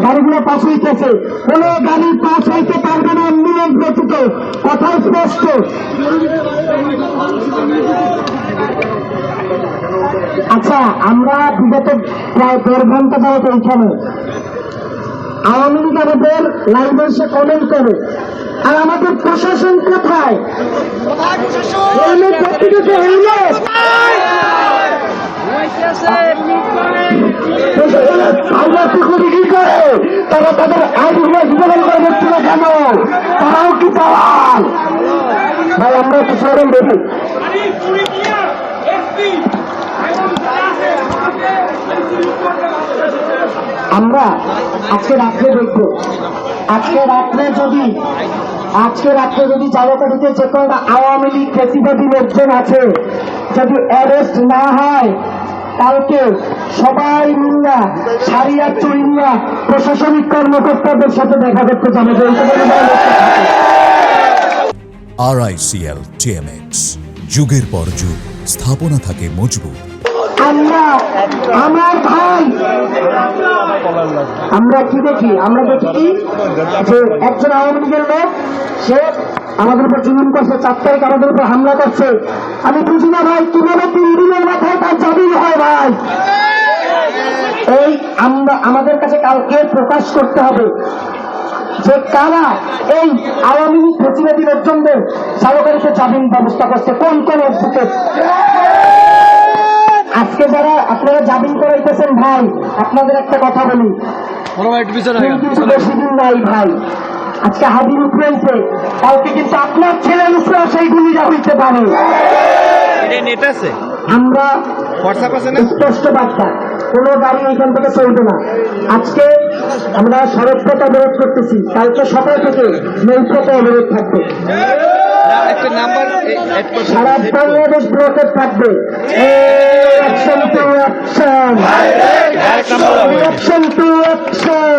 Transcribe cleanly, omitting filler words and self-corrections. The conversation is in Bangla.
গাড়িগুলো পাশ হইতেছে, কোন গাড়ি পাশ হইতে পারবে না অ্যাম্বুলেন্স ব্যতীত, কথা স্পষ্ট। আচ্ছা, আমরা বিগত প্রায় 1.5 ঘন্টা যাবত এখানে, আওয়ামী লীগ আমাদের লাইভে এসে কমেন্ট করে, আর আমাদের প্রশাসন কোথায়? কি করে তারা তাদের আইনগুলো বিতরণ করে দিচ্ছে না কেন? তারাও কি চালান? ভাই আমরা একটু সরম দেখি। আমরা আজকে রাত্রে দেখবো, আজকে রাত্রে যদি জায়গাটিতে যে কোনো আওয়ামী লীগ ফ্যাসিবাদী লোকজন আছে যদি অ্যারেস্ট না হয়, কালকে সবাই মিল্লা সারিয়া চুরিয়া প্রশাসনিক কর্মকর্তাদের সাথে দেখা করতে যাবে। RICL TMX, যুগের পর যুগ স্থাপনা থাকে মজবুত। আমার ভাই, আমরা কি দেখি? আমরা দেখি কি যে একজন আওয়ামী লীগের লোক, সে আমাদের উপর জুলুম করছে, 4 তারিখ আমাদের উপর হামলা করছে। আমি বুঝি না ভাই কিভাবে 3 দিনের মাথায় তার জামিন হয় ভাই। এই আমাদের কাছে কালকে প্রকাশ করতে হবে যে কারা এই আওয়ামী লীগ ফ্যাসিবাদী লোকজনদের সালকারীকে জামিন ব্যবস্থা করছে, কোন কোন অ্যাডভোকেট। আজকে যারা আপনারা জামিন করাইতেছেন ভাই, আপনাদের একটা কথা বলি, কিন্তু বেশি দিন নাই ভাই। আজকে হাবির উপরেছে, কালকে কিন্তু আপনার ছেলের উপরেও সেই গুলিটা হইতে পারে। আমরা স্পষ্ট বার্তা, কোনো গাড়ি এখান থেকে চলবে না। আজকে আমরা সড়কপথ অবরোধ করতেছি, কালকে সকাল থেকে নৌপথে অবরোধ থাকবে, সারা বাংলাদেশ ব্লকেট থাকবে। Action to action, action to action.